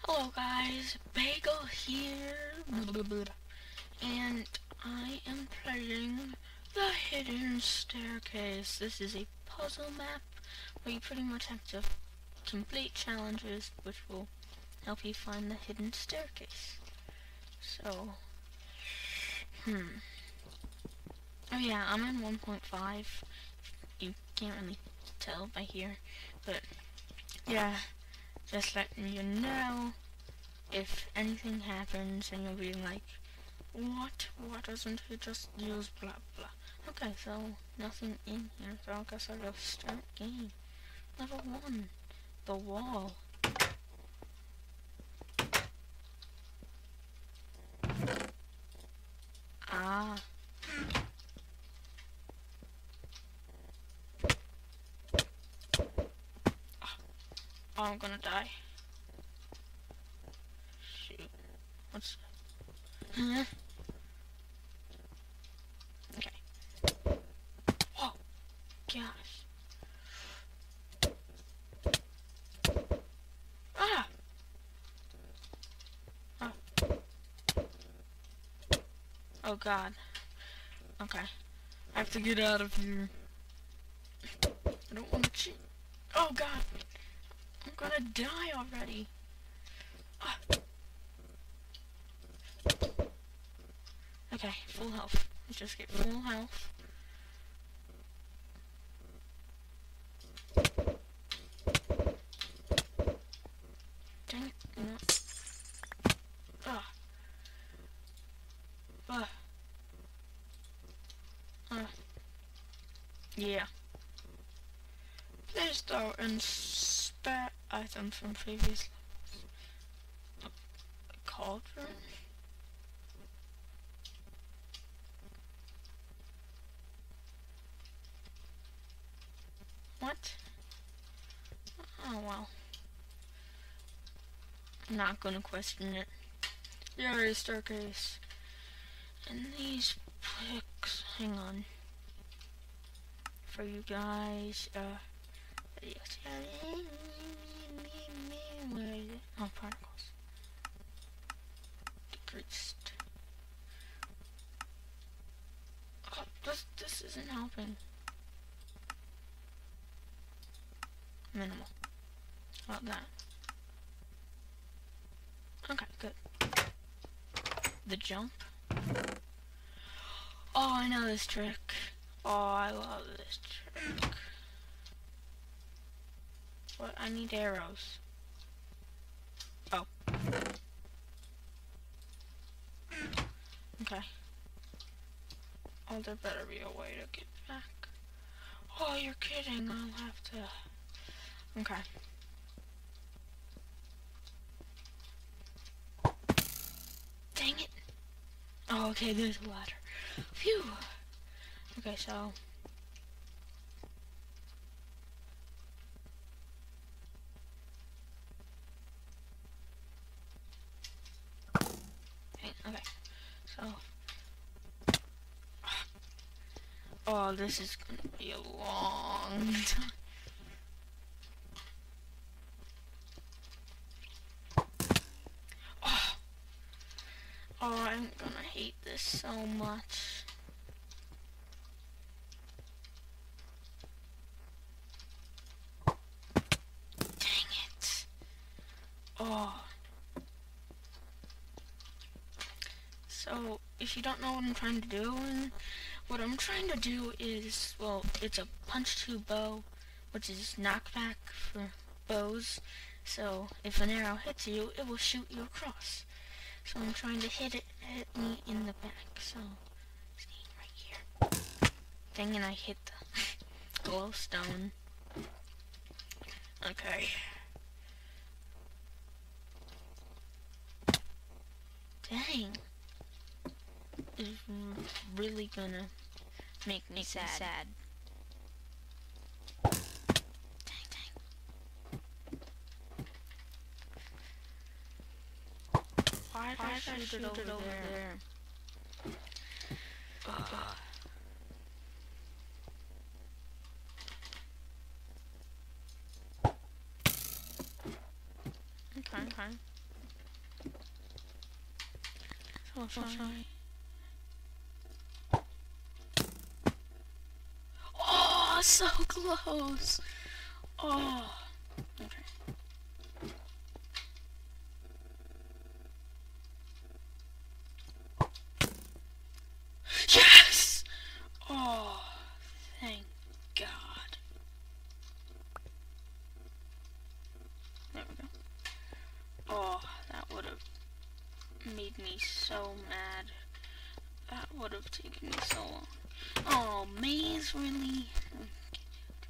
Hello guys, Bagel here, and I am playing the Hidden Staircase. This is a puzzle map where you pretty much have to complete challenges which will help you find the hidden staircase. So, oh yeah, I'm in 1.5. You can't really tell by here, but yeah, just letting you know. If anything happens and you'll be like, what? Why doesn't he just use blah blah? Okay, so nothing in here, so I guess I'll just start game. Level 1. The wall. Ah. Oh, I'm gonna die. Shoot. What's... Huh? Okay. Whoa. Gosh. Ah! Oh. Oh god. Okay. I have to get out of here. I don't want to cheat. Oh god. I'm gonna die already. Ah. Okay, full health. Let's just get full health. Dang it. No. Ugh. Ugh. Yeah. Please don't inspect items from previous levels. A cauldron? What? Oh well. I'm not gonna question it. Yay, staircase. And these pics, hang on. For you guys, where is it? Oh, particles. Decreased. Oh, this isn't helping. Minimal. How about that? Okay, good. The jump. Oh, I know this trick. Oh, I love this trick. What? I need arrows. Oh. Okay. Oh, there better be a way to get back. Oh, you're kidding. I'll have to... Okay. Dang it. Oh, okay, there's a ladder. Phew. Okay, so... Okay, so... Oh, this is gonna be a long time. Oh, I'm gonna hate this so much. Dang it. Oh. So, if you don't know what I'm trying to do, what I'm trying to do is, well, it's a punch to bow, which is knockback for bows. So, if an arrow hits you, it will shoot you across. So I'm trying to hit me in the back. So, see, right here. Dang it, I hit the glowstone. Okay. Dang. This is really gonna make me sad. Why did I shoot it over there? Okay. I'll try. Oh, so close. Oh. Okay. Yes! Oh, thank God. There we go. Oh, that would have made me so mad. That would have taken me so long. Oh, maze, really?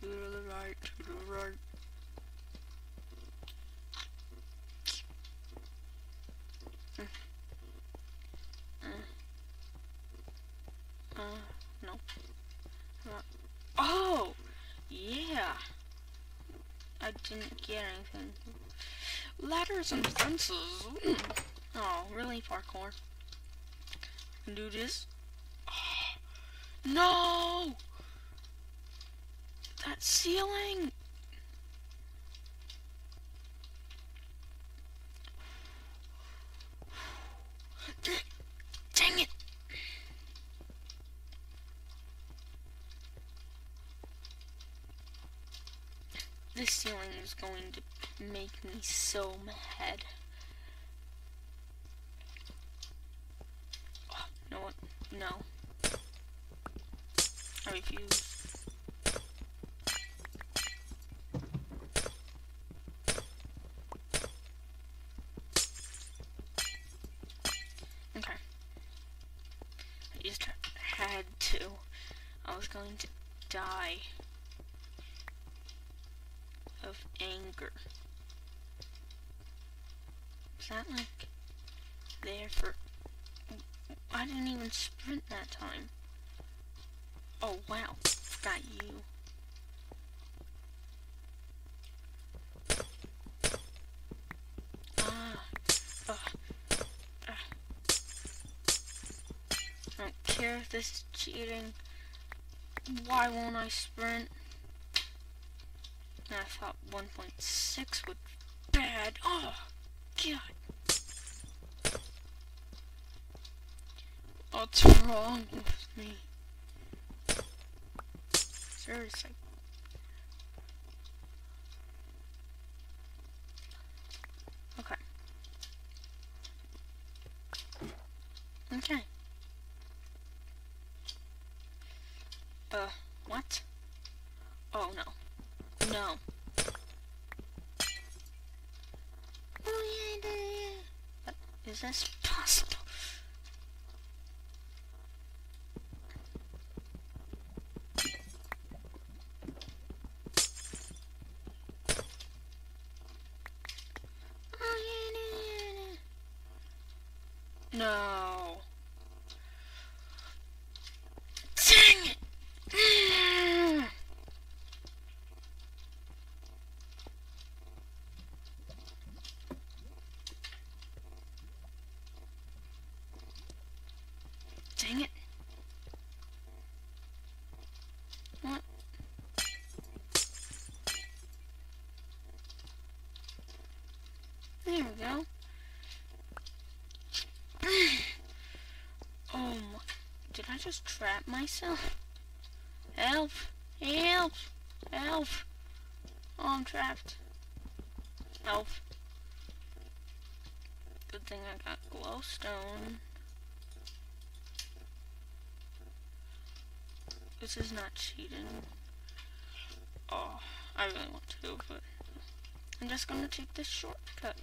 To the right, to the right. No. Oh! Yeah! I didn't get anything. Ladders and fences. Oh, really, parkour? Can do this? Oh, no! That ceiling! Dang it! This ceiling is going to make me so mad. Oh, you know what? No. I refuse. Okay. I just had to. I was going to die of anger. Is that like there for... I didn't even sprint that time. Oh wow, got you. I don't care if this is cheating. Why won't I sprint? I thought 1.6 would be bad. Oh, God. What's wrong with me? Seriously. Okay. Okay. What? Oh, no. No. Oh, yeah. But is this possible? No. Dang it! Dang it. What? There we go. Oh my. Did I just trap myself? Help! Help! Help! Oh, I'm trapped. Help. Good thing I got glowstone. This is not cheating. Oh, I really want to, but I'm just gonna take this shortcut.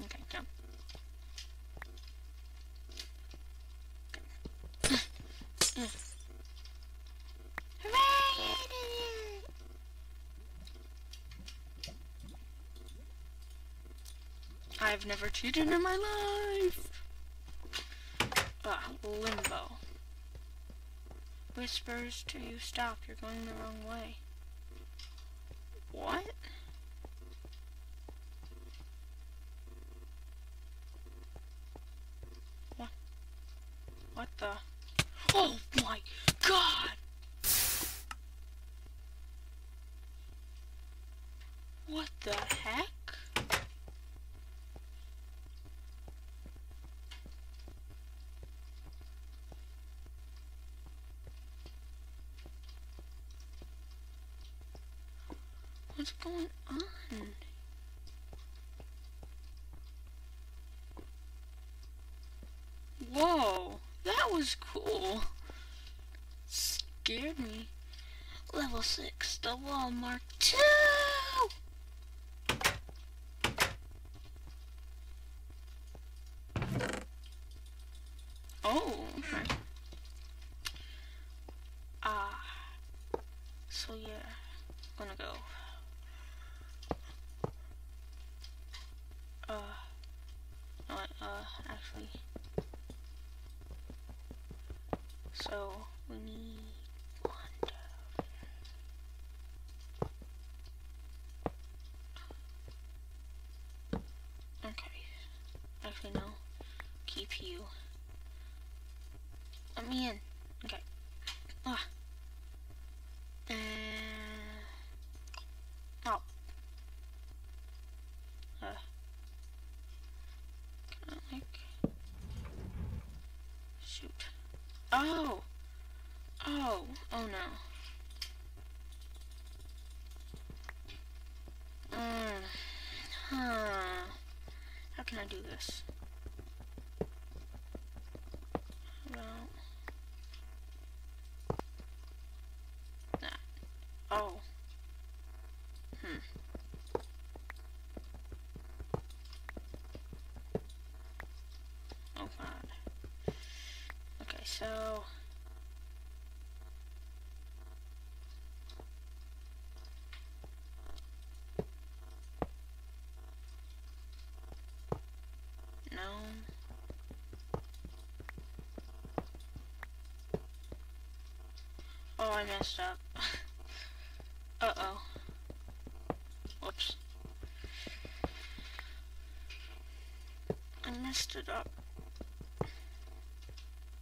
Okay, jump. I've never cheated in my life. Limbo. Whispers to you, stop, you're going the wrong way. What? What? What the? Oh my God! What the What's going on? Whoa, that was cool. Scared me. Level 6, the wall mark 2! Oh, okay. So yeah, I'm gonna go. Actually. So, we need one. Okay. Actually, no. Keep you. Let me in. Okay. Ah. Oh. Can I, like... Shoot. Oh! Oh. Oh, no. Huh. How can I do this? Well... That. Oh. Oh, God. Okay, so... No. Oh, I messed up. Uh-oh. Whoops. I messed it up.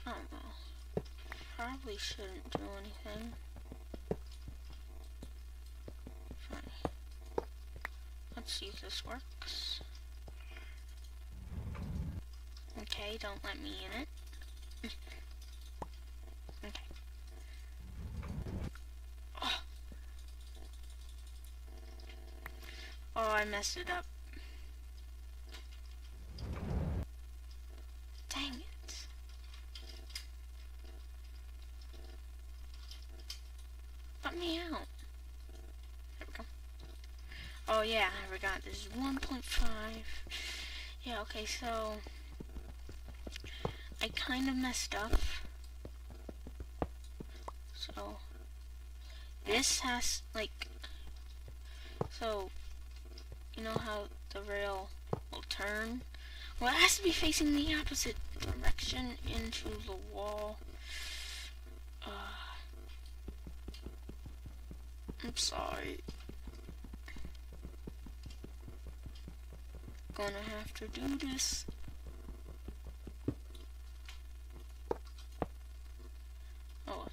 Oh, well. Probably shouldn't do anything. Fine. Let's see if this works. Okay, don't let me in it. Okay. Oh, I messed it up. Dang it. Let me out. There we go. Oh yeah, I forgot. This is 1.5. Yeah, okay, so... I kind of messed up. So... This has, like... So... You know how the rail will turn? Well, it has to be facing the opposite direction into the wall. I'm sorry. Gonna have to do this. Oh,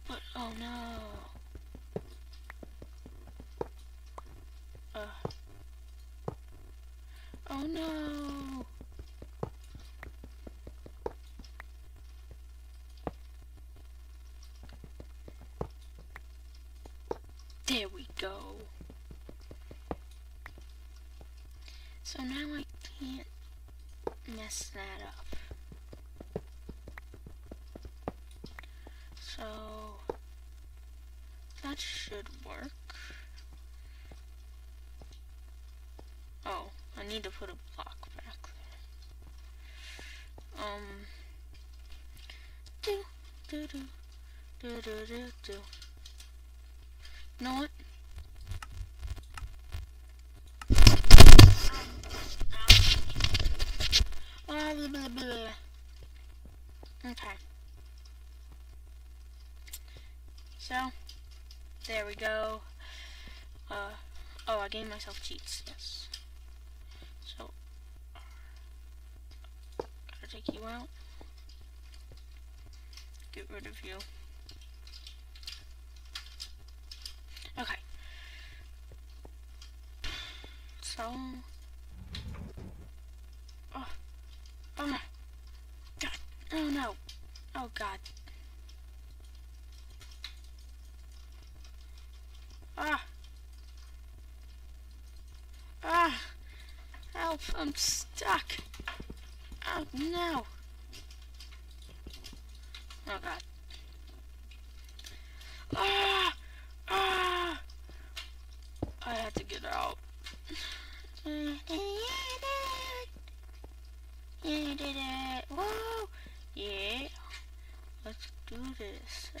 but oh no. Oh no. There we go. So now I can't mess that up. So that should work. Oh, I need to put a block back there. Do. You know what? Blah, blah, blah. Okay. So, there we go. Oh, I gave myself cheats, yes. So, gotta take you out. Get rid of you. Okay. So, oh no. God. Oh no. Oh God. Ah! Ah! Help! I'm stuck! Oh no! Oh god. Ah! Ah! I had to get out. You did it! Whoa! Yeah! Let's do this.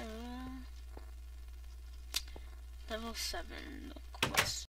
Level 7, of course.